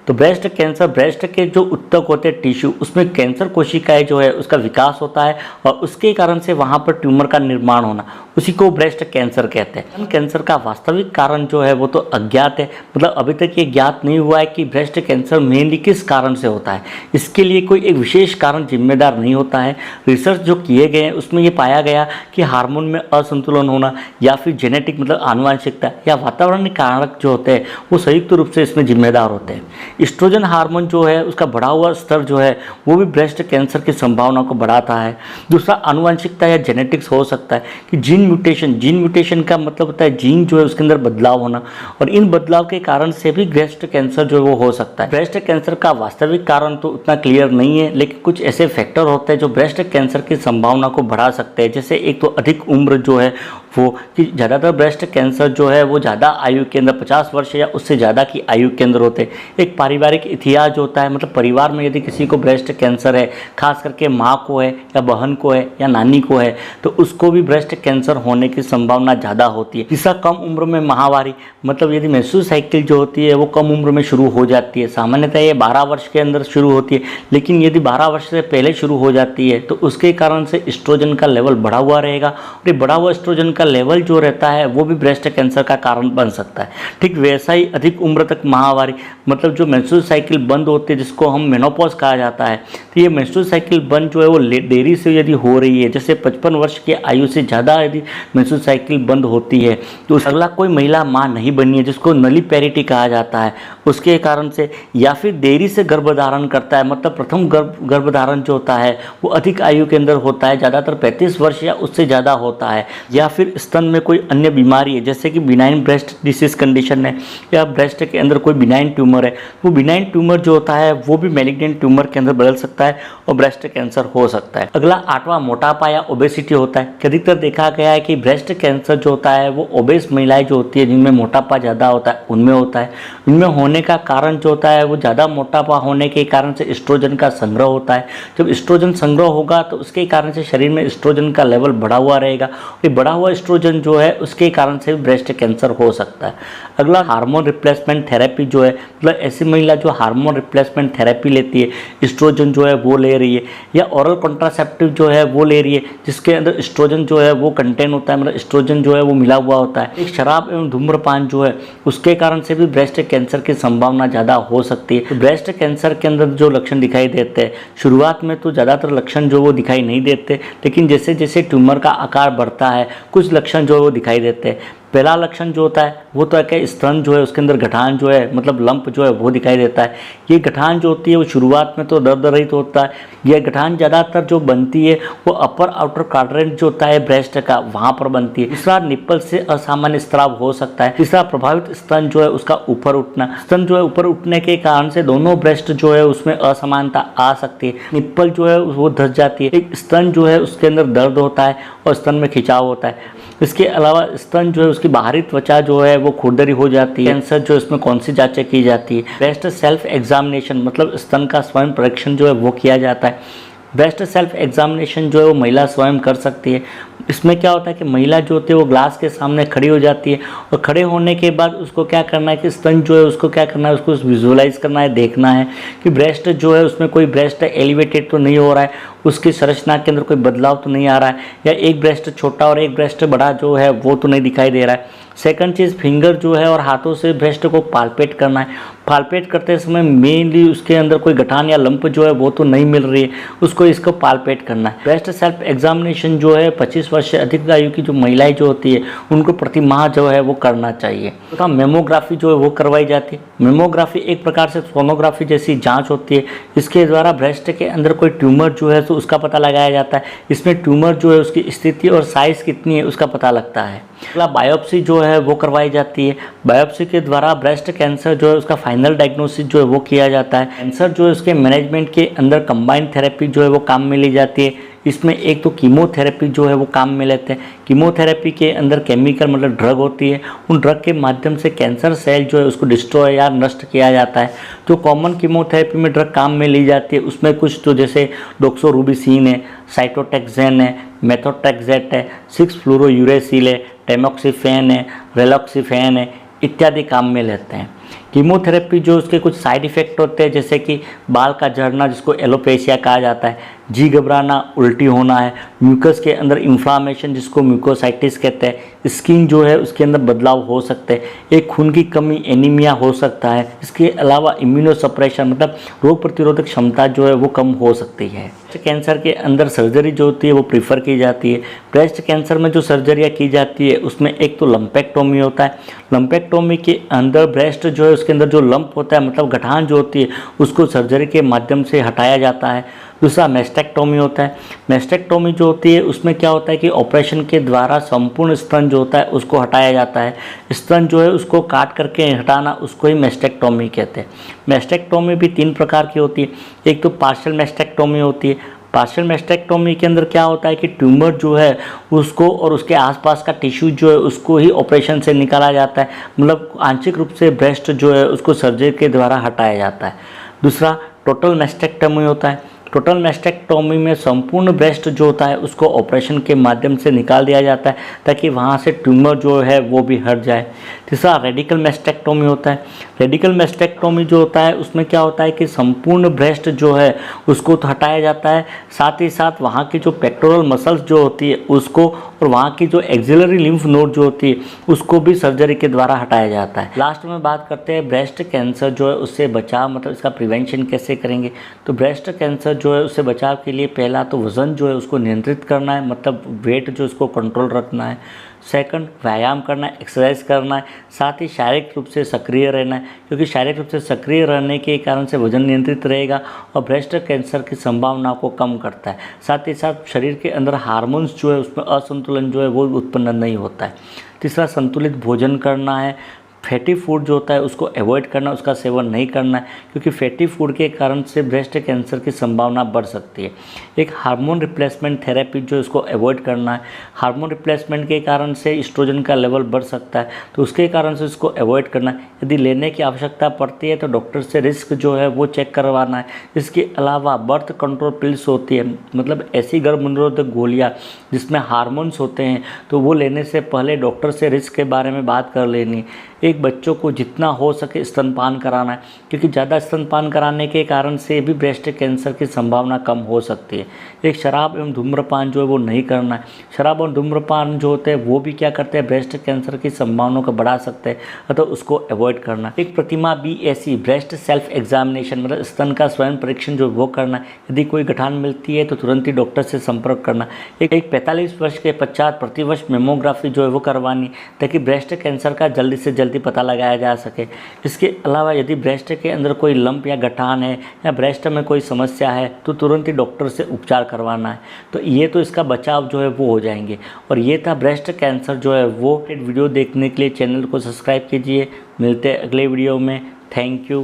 तो breast cancer, breast के जो उत्तक होते हैं टिश्यू, उसमें कैंसर कोशिकाएं जो है उसका विकास होता है और उसके कारण से वहाँ पर ट्यूमर का निर्माण होना, उसी को ब्रेस्ट कैंसर कहते हैं। स्तन कैंसर का वास्तविक कारण जो है वो तो अज्ञात है, मतलब अभी तक ये ज्ञात नहीं हुआ है कि ब्रेस्ट कैंसर मेनली किस कारण से होता है। इसके लिए कोई एक विशेष कारण जिम्मेदार नहीं होता है। रिसर्च जो किए गए हैं उसमें ये पाया गया कि हार्मोन में असंतुलन होना या फिर जेनेटिक मतलब आनुवंशिकता या वातावरणीय कारक जो होते हैं वो संयुक्त रूप से इसमें जिम्मेदार होते हैं। एस्ट्रोजन हार्मोन जो है उसका बढ़ा हुआ स्तर जो है वो भी ब्रेस्ट कैंसर की संभावना को बढ़ाता है। दूसरा आनुवंशिकता या जेनेटिक्स हो सकता है कि जीन म्यूटेशन का मतलब होता है जीन जो है उसके अंदर बदलाव होना, और इन बदलाव के कारण से भी ब्रेस्ट कैंसर जो है वो हो सकता है। ब्रेस्ट कैंसर का वास्तविक कारण तो उतना क्लियर नहीं है, लेकिन कुछ ऐसे फैक्टर होते हैं जो ब्रेस्ट कैंसर की संभावना को बढ़ा सकते हैं। जैसे एक तो अधिक उम्र जो है वो, कि ज़्यादातर ब्रेस्ट कैंसर जो है वो ज़्यादा आयु के अंदर 50 वर्ष या उससे ज़्यादा की आयु के अंदर होते हैं। एक पारिवारिक इतिहास जो होता है, मतलब परिवार में यदि किसी को ब्रेस्ट कैंसर है, खास करके माँ को है या बहन को है या नानी को है, तो उसको भी ब्रेस्ट कैंसर होने की संभावना ज़्यादा होती है। तीसरा, कम उम्र में माहवारी, मतलब यदि मेंस्ट्रुअल साइकिल जो होती है वो कम उम्र में शुरू हो जाती है। सामान्यतः ये 12 वर्ष के अंदर शुरू होती है, लेकिन यदि 12 वर्ष से पहले शुरू हो जाती है तो उसके कारण से एस्ट्रोजन का लेवल बढ़ा हुआ रहेगा, और ये बढ़ा हुआ एस्ट्रोजन का लेवल जो रहता है वो भी ब्रेस्ट कैंसर का कारण बन सकता है। ठीक वैसा ही अधिक उम्र तक माहवारी, मतलब जो मेंस्ट्रुअल साइकिल बंद होती है जिसको हम मेनोपॉज कहा जाता है, तो ये मेंस्ट्रुअल साइकिल बंद जो है वो देरी से यदि हो रही है, जैसे 55 वर्ष की आयु से ज़्यादा यदि मेंस्ट्रुअल साइकिल बंद होती है, तो अगला कोई महिला माँ नहीं बनी है जिसको नलीपेरिटी कहा जाता है, उसके कारण से, या फिर देरी से गर्भधारण करता है, मतलब प्रथम गर्भधारण जो होता है वो अधिक आयु के अंदर होता है, ज़्यादातर 35 वर्ष या उससे ज़्यादा होता है, या फिर स्तन में कोई अन्य बीमारी है जैसे कि बिनाइन ब्रेस्ट डिसीज कंडीशन है या ब्रेस्ट के अंदर कोई बिनाइन ट्यूमर है, वो बिनाइन ट्यूमर जो होता है वो भी मैलिग्नेंट ट्यूमर के अंदर बदल सकता है और ब्रेस्ट कैंसर हो सकता है। अगला 8वां मोटापा या ओबेसिटी होता है। अधिकतर देखा गया है कि ब्रेस्ट कैंसर जो होता है वो ओबेस महिलाएं जो होती है जिनमें मोटापा ज़्यादा होता है उनमें होता है। उनमें होने का कारण जो होता है वो ज़्यादा मोटापा होने के कारण से एस्ट्रोजन का संग्रह होता है। जब एस्ट्रोजन संग्रह होगा तो उसके कारण से शरीर में एस्ट्रोजन का लेवल बढ़ा हुआ रहेगा, ये बढ़ा हुआ एस्ट्रोजन जो है उसके कारण से ब्रेस्ट कैंसर हो सकता है। अगला हार्मोन रिप्लेसमेंट थेरेपी जो है, मतलब ऐसी महिला जो हार्मोन रिप्लेसमेंट थेरेपी लेती है, एस्ट्रोजन जो है वो ले रही है, या ओरल कॉन्ट्रासेप्टिव जो है वो ले रही है जिसके अंदर एस्ट्रोजन जो है वो कंटेन होता है, मतलब एस्ट्रोजन जो है वो मिला हुआ होता है। एक शराब एवं धूम्रपान जो है उसके कारण से भी ब्रेस्ट कैंसर की संभावना ज़्यादा हो सकती है। तो ब्रेस्ट कैंसर के अंदर जो लक्षण दिखाई देते हैं, शुरुआत में तो ज़्यादातर लक्षण जो वो दिखाई नहीं देते, लेकिन जैसे जैसे ट्यूमर का आकार बढ़ता है कुछ लक्षण जो है वो दिखाई देते हैं। पहला लक्षण जो होता है वो तो है कि स्तन जो है उसके अंदर गठान जो है, मतलब लंप जो है वो दिखाई देता है। ये गठान जो होती है वो शुरुआत में तो दर्द रहित होता है। यह गठान ज़्यादातर जो बनती है वो अपर आउटर क्वाड्रेंट जो होता है ब्रेस्ट का, वहाँ पर बनती है। दूसरा, निप्पल से असामान्य स्राव हो सकता है। तीसरा, प्रभावित स्तन जो है उसका ऊपर उठना। स्तन जो है ऊपर उठने के कारण से दोनों ब्रेस्ट जो है उसमें असमानता आ सकती है, निप्पल जो है वो धस जाती है। एक स्तन जो है उसके अंदर दर्द होता है और स्तन में खिंचाव होता है। इसके अलावा स्तन जो है उसकी बाहरी त्वचा जो है वो खुरदरी हो जाती है। कैंसर जो इसमें कौन सी जांचें की जाती है? ब्रेस्ट सेल्फ एग्जामिनेशन, मतलब स्तन का स्वयं परीक्षण जो है वो किया जाता है। ब्रेस्ट सेल्फ एग्जामिनेशन जो है वो महिला स्वयं कर सकती है। इसमें क्या होता है कि महिला जो होती है वो ग्लास के सामने खड़ी हो जाती है, और खड़े होने के बाद उसको क्या करना है कि स्तन जो है उसको क्या करना है, उसको विजुअलाइज करना है, देखना है कि ब्रेस्ट जो है उसमें कोई ब्रेस्ट एलिवेटेड तो नहीं हो रहा है, उसकी संरचना के अंदर कोई बदलाव तो नहीं आ रहा है, या एक ब्रेस्ट छोटा और एक ब्रेस्ट बड़ा जो है वो तो नहीं दिखाई दे रहा है। सेकंड चीज़, फिंगर जो है और हाथों से ब्रेस्ट को पालपेट करना है। पालपेट करते समय मेनली उसके अंदर कोई गठान या लंप जो है वो तो नहीं मिल रही है, उसको इसको पालपेट करना है। ब्रेस्ट सेल्फ एग्जामिनेशन जो है 25 वर्ष से अधिक आयु की जो महिलाएं जो होती है उनको प्रति माह जो है वो करना चाहिए। तो मेमोग्राफी जो है वो करवाई जाती है। मेमोग्राफी एक प्रकार से सोनोग्राफी जैसी जाँच होती है। इसके द्वारा ब्रेस्ट के अंदर कोई ट्यूमर जो है तो उसका पता लगाया जाता है। इसमें ट्यूमर जो है उसकी स्थिति और साइज़ कितनी है उसका पता लगता है। अगला, बायोप्सी जो है वो करवाई जाती है। बायोप्सी के द्वारा ब्रेस्ट कैंसर जो है उसका फाइनल डायग्नोसिस जो है वो किया जाता है। कैंसर जो है उसके मैनेजमेंट के अंदर कंबाइंड थेरेपी जो है वो काम में ली जाती है। इसमें एक तो कीमोथेरेपी जो है वो काम में लेते हैं। कीमोथेरेपी के अंदर केमिकल मतलब ड्रग होती है, उन ड्रग के माध्यम से कैंसर सेल जो है उसको डिस्ट्रॉय या नष्ट किया जाता है। जो कॉमन कीमोथेरेपी में ड्रग काम में ली जाती है उसमें कुछ तो जैसे डॉक्सोरूबिसिन है, साइटोटैक्सेन है, मेथोट्रेक्सेट है, 6-फ्लूरोयूरेसिल है, टेमोक्सिफेन है, रेलॉक्सिफेन है इत्यादि काम में लेते हैं। कीमोथेरेपी जो उसके कुछ साइड इफ़ेक्ट होते हैं, जैसे कि बाल का झड़ना जिसको एलोपेशिया कहा जाता है, जी घबराना, उल्टी होना है, म्यूकस के अंदर इन्फ्लामेशन जिसको म्यूकोसाइटिस कहते हैं, स्किन जो है उसके अंदर बदलाव हो सकते हैं, एक खून की कमी एनीमिया हो सकता है। इसके अलावा इम्यूनोसप्रेशन मतलब रोग प्रतिरोधक क्षमता जो है वो कम हो सकती है। ब्रेस्ट कैंसर के अंदर सर्जरी जो होती है वो प्रीफर की जाती है। ब्रेस्ट कैंसर में जो सर्जरियाँ की जाती है उसमें एक तो लंपेक्टोमी होता है। लंपेक्टोमी के अंदर ब्रेस्ट जो है उसके अंदर जो लंप होता है मतलब गठान जो होती है उसको सर्जरी के माध्यम से हटाया जाता है। दूसरा मेस्टेक्टोमी होता है। मेस्टेक्टोमी जो होती है उसमें क्या होता है कि ऑपरेशन के द्वारा संपूर्ण स्तन जो होता है उसको हटाया जाता है। स्तन जो है उसको काट करके हटाना उसको ही मेस्टेक्टोमी कहते हैं। मेस्टेक्टोमी भी 3 प्रकार की होती है। एक तो पार्शियल मेस्टेक्टोमी होती है। पार्शियल मेस्टेक्टोमी के अंदर क्या होता है कि ट्यूमर जो है उसको और उसके आसपास का टिश्यू जो है उसको ही ऑपरेशन से निकाला जाता है, मतलब आंशिक रूप से ब्रेस्ट जो है उसको सर्जरी के द्वारा हटाया जाता है। दूसरा टोटल मेस्टेक्टोमी होता है। टोटल मेस्टेक्टोमी में संपूर्ण ब्रेस्ट जो होता है उसको ऑपरेशन के माध्यम से निकाल दिया जाता है ताकि वहाँ से ट्यूमर जो है वो भी हट जाए। तीसरा रेडिकल मेस्टेक्टोमी होता है। रेडिकल मेस्टेक्टोमी जो होता है उसमें क्या होता है कि संपूर्ण ब्रेस्ट जो है उसको तो हटाया जाता है, साथ ही साथ वहाँ की जो पेक्टोरल मसल्स जो होती है उसको और वहाँ की जो एक्सिलरी लिम्फ नोड जो होती है उसको भी सर्जरी के द्वारा हटाया जाता है। लास्ट में बात करते हैं ब्रेस्ट कैंसर जो है उससे बचाव मतलब इसका प्रिवेंशन कैसे करेंगे। तो ब्रेस्ट कैंसर जो है उससे बचाव के लिए पहला तो वज़न जो है उसको नियंत्रित करना है, मतलब वेट जो उसको कंट्रोल रखना है। सेकंड व्यायाम करना है, एक्सरसाइज करना है, साथ ही शारीरिक रूप से सक्रिय रहना है, क्योंकि शारीरिक रूप से सक्रिय रहने के कारण से वजन नियंत्रित रहेगा और ब्रेस्ट कैंसर की संभावना को कम करता है। साथ ही साथ शरीर के अंदर हार्मोन्स जो है उसमें असंतुलन जो है वो उत्पन्न नहीं होता है। तीसरा संतुलित भोजन करना है। फैटी फूड जो होता है उसको अवॉइड करना, उसका सेवन नहीं करना है, क्योंकि फैटी फूड के कारण से ब्रेस्ट कैंसर की संभावना बढ़ सकती है। एक हार्मोन रिप्लेसमेंट थेरेपी जो इसको अवॉइड करना है। हार्मोन रिप्लेसमेंट के कारण से एस्ट्रोजन का लेवल बढ़ सकता है, तो उसके कारण से इसको अवॉइड करना है। यदि लेने की आवश्यकता पड़ती है तो डॉक्टर से रिस्क जो है वो चेक करवाना है। इसके अलावा बर्थ कंट्रोल पिल्स होती है, मतलब ऐसी गर्भनिरोधक गोलियाँ जिसमें हार्मोन्स होते हैं, तो वो लेने से पहले डॉक्टर से रिस्क के बारे में बात कर लेनी। एक बच्चों को जितना हो सके स्तनपान कराना है, क्योंकि ज़्यादा स्तनपान कराने के कारण से भी ब्रेस्ट कैंसर की संभावना कम हो सकती है। एक शराब एवं धूम्रपान जो है वो नहीं करना है। शराब और धूम्रपान जो होते हैं वो भी क्या करते हैं, ब्रेस्ट कैंसर की संभावना को बढ़ा सकते हैं, अतः उसको अवॉइड करना। एक प्रतिमा BSE ब्रेस्ट सेल्फ एग्जामिनेशन मतलब स्तन का स्वयं परीक्षण जो वो करना है। यदि कोई गठान मिलती है तो तुरंत ही डॉक्टर से संपर्क करना। एक 45 वर्ष के पश्चात प्रतिवर्ष मेमोग्राफी जो है वो करवानी, ताकि ब्रेस्ट कैंसर का जल्दी से जल्दी पता लगाया जा सके। इसके अलावा यदि ब्रेस्ट के अंदर कोई लंप या गठान है या ब्रेस्ट में कोई समस्या है तो तुरंत ही डॉक्टर से उपचार करवाना है। तो ये तो इसका बचाव जो है वो हो जाएंगे। और ये था ब्रेस्ट कैंसर जो है वो। वीडियो देखने के लिए चैनल को सब्सक्राइब कीजिए। मिलते हैं अगले वीडियो में। Thank you.